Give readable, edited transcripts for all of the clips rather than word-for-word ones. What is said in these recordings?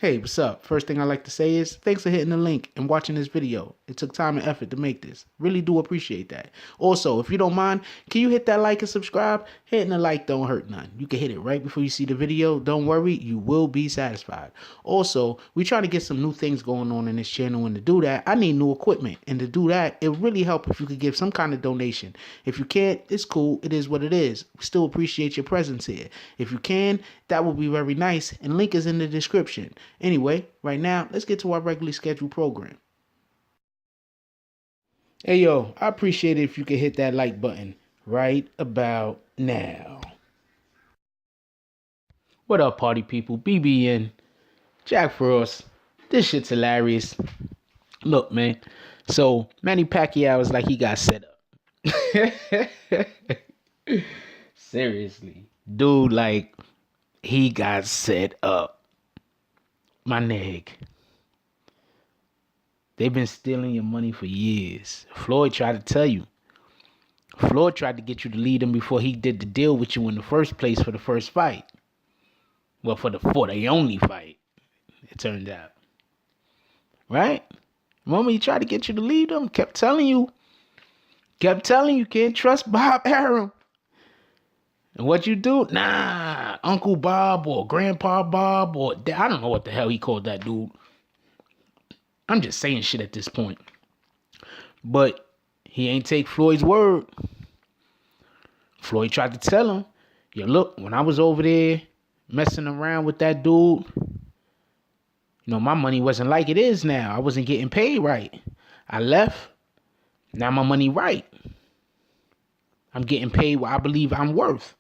Hey, what's up? First thing I like to say is thanks for hitting the link and watching this video. It took time and effort to make this. Really do appreciate that. Also, if you don't mind, can you hit that like and subscribe? Hitting the like don't hurt none. You can hit it right before you see the video. Don't worry, you will be satisfied. Also, we trying to get some new things going on in this channel, and to do that, I need new equipment. And to do that, it really help if you could give some kind of donation. If you can't, it's cool. It is what it is. We still appreciate your presence here. If you can, that would be very nice, and link is in the description. Anyway, right now, let's get to our regularly scheduled program. Hey yo, I appreciate it if you could hit that like button right about now. What up, party people? BBN, Jack Frost. This shit's hilarious. Look, man. So Manny Pacquiao is like he got set up. Seriously, dude, like he got set up. My nigga. They've been stealing your money for years. Floyd tried to tell you. Floyd tried to get you to lead him before he did the deal with you in the first place for the first fight. Well, for the only fight, it turned out. Right? Remember he tried to get you to lead him? Kept telling you, can't trust Bob Arum. And what you do? Nah, Uncle Bob or Grandpa Bob or I don't know what the hell he called that dude. I'm just saying shit at this point. But he ain't take Floyd's word. Floyd tried to tell him, yo, look, when I was over there messing around with that dude, my money wasn't like it is now. I wasn't getting paid right. I left. Now my money right. I'm getting paid what I believe I'm worth.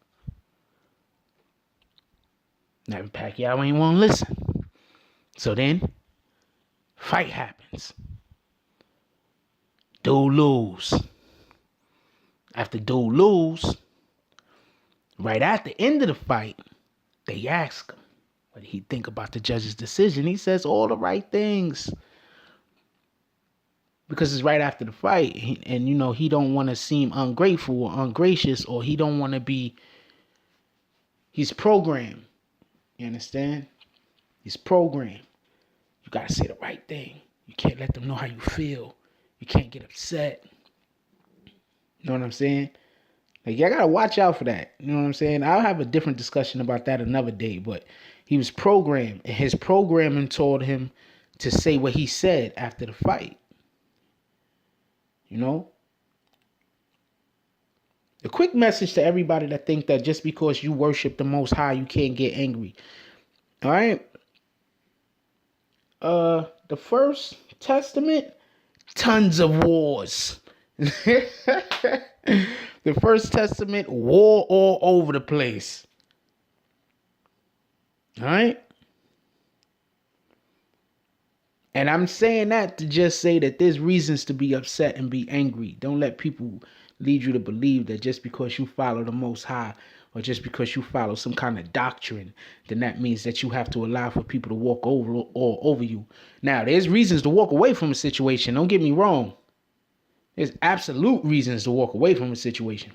Now Pacquiao ain't want to listen. So then, fight happens. Dude lose. After dude lose, right at the end of the fight, they ask him what did he think about the judge's decision. He says all the right things. Because it's right after the fight. And he don't want to seem ungrateful or ungracious, or he don't want to be, he's programmed. You understand? He's programmed. You got to say the right thing. You can't let them know how you feel. You can't get upset. You know what I'm saying? Like, y'all got to watch out for that. You know what I'm saying? I'll have a different discussion about that another day. But he was programmed. And his programming told him to say what he said after the fight. A quick message to everybody that think that just because you worship the Most High, you can't get angry. All right? The First Testament, tons of wars. The First Testament, war all over the place. All right? And I'm saying that to just say that there's reasons to be upset and be angry. Don't let people lead you to believe that just because you follow the Most High, or just because you follow some kind of doctrine, then that means that you have to allow for people to walk over you. Now, there's reasons to walk away from a situation. Don't get me wrong. There's absolute reasons to walk away from a situation.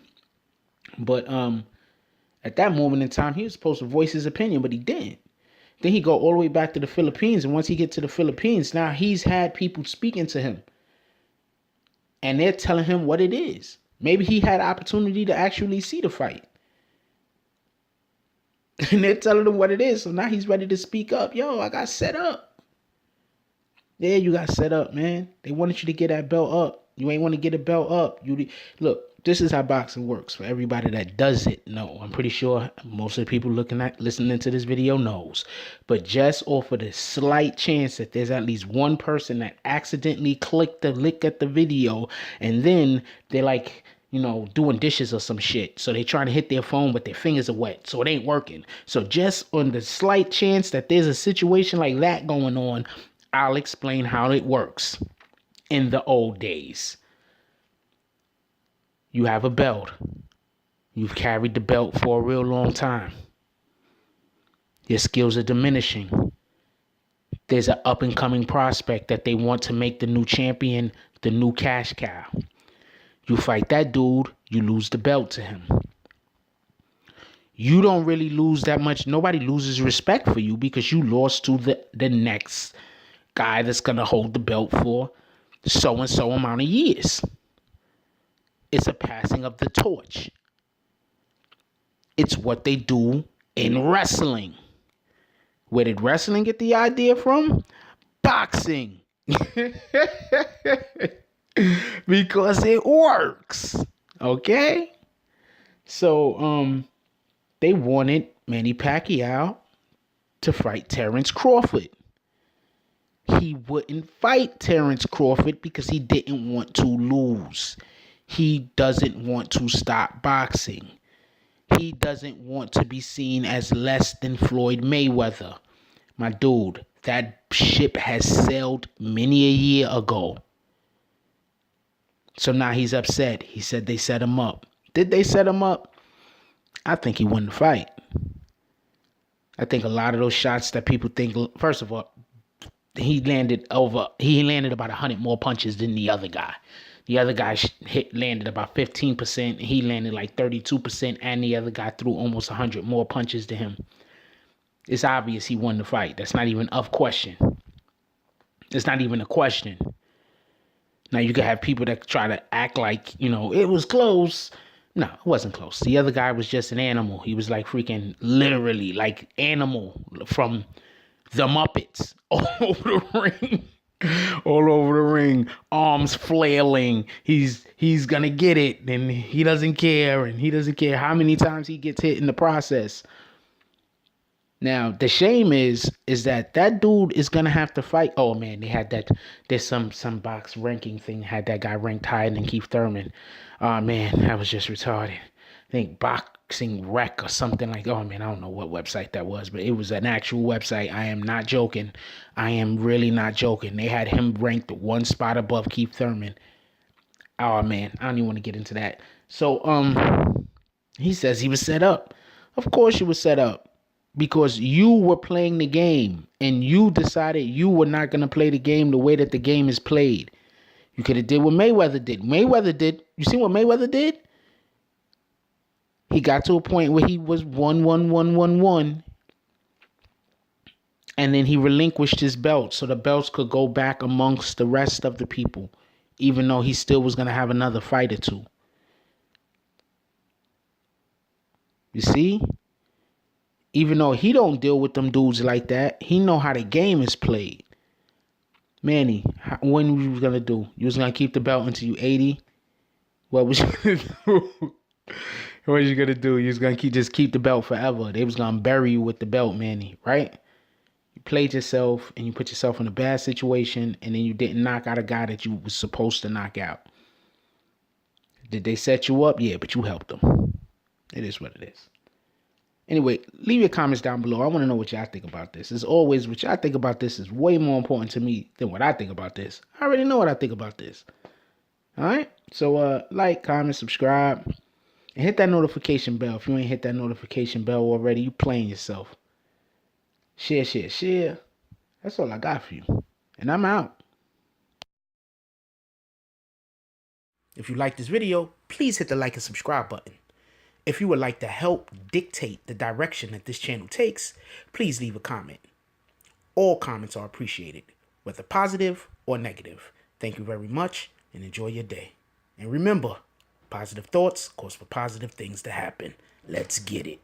But at that moment in time, he was supposed to voice his opinion, but he didn't. Then he go all the way back to the Philippines. And once he get to the Philippines, now he's had people speaking to him. And they're telling him what it is. Maybe he had opportunity to actually see the fight. And they're telling him what it is. So now he's ready to speak up. Yo, I got set up. Yeah, you got set up, man. They wanted you to get that belt up. You ain't want to get a belt up. Look, this is how boxing works. For everybody that does it, no. I'm pretty sure most of the people listening to this video knows. But just off of the slight chance that there's at least one person that accidentally clicked the link at the video, and then they're like, doing dishes or some shit. So they trying to hit their phone, but their fingers are wet. So it ain't working. So just on the slight chance that there's a situation like that going on, I'll explain how it works. In the old days, you have a belt. You've carried the belt for a real long time. Your skills are diminishing. There's an up-and-coming prospect that they want to make the new champion, the new cash cow. You fight that dude, you lose the belt to him. you don't really lose that much. Nobody loses respect for you because you lost to the next guy that's going to hold the belt for so-and-so amount of years. It's a passing of the torch. It's what they do in wrestling. Where did wrestling get the idea from? Boxing. Because it works. Okay? So, they wanted Manny Pacquiao to fight Terrence Crawford. He wouldn't fight Terrence Crawford because he didn't want to lose. He doesn't want to stop boxing. He doesn't want to be seen as less than Floyd Mayweather. My dude, that ship has sailed many a year ago. So now he's upset. He said they set him up. Did they set him up? I think he won the fight. I think a lot of those shots that people think, first of all, he landed about 100 more punches than the other guy. The other guy landed about 15%. He landed like 32%, and the other guy threw almost 100 more punches to him. It's obvious he won the fight. That's not even a question. It's not even a question. Now, you could have people that try to act like, it was close. No, it wasn't close. The other guy was just an animal. He was like freaking literally like animal from the Muppets all over the ring. All over the ring, arms flailing. He's gonna get it, and he doesn't care, and he doesn't care how many times he gets hit in the process. Now, the shame is that dude is gonna have to fight. Oh man, they had that. There's some box ranking thing had that guy ranked higher than Keith Thurman. Oh man, that was just retarded. I think Boxing Rec or something like. Oh man, I don't know what website that was, but it was an actual website. I am not joking. I am really not joking. They had him ranked one spot above Keith Thurman. Oh man, I don't even want to get into that. So he says he was set up. Of course you were set up. Because you were playing the game and you decided you were not going to play the game the way that the game is played. You could have did what Mayweather did. You see what Mayweather did? He got to a point where he was 1-1-1-1-1. And then he relinquished his belt so the belts could go back amongst the rest of the people, even though he still was going to have another fight or two. You see? Even though he don't deal with them dudes like that, he know how the game is played. Manny, when you was gonna do? You was gonna keep the belt until you 80? What was you gonna do? What was you gonna do? You was gonna keep the belt forever. They was gonna bury you with the belt, Manny, right? You played yourself and you put yourself in a bad situation, and then you didn't knock out a guy that you was supposed to knock out. Did they set you up? Yeah, but you helped them. It is what it is. Anyway, leave your comments down below. I want to know what y'all think about this. As always, what y'all think about this is way more important to me than what I think about this. I already know what I think about this. All right? So, like, comment, subscribe, and hit that notification bell. If you ain't hit that notification bell already, you playing yourself. Share. That's all I got for you. And I'm out. If you like this video, please hit the like and subscribe button. If you would like to help dictate the direction that this channel takes, please leave a comment. All comments are appreciated, whether positive or negative. Thank you very much and enjoy your day. And remember, positive thoughts cause for positive things to happen. Let's get it.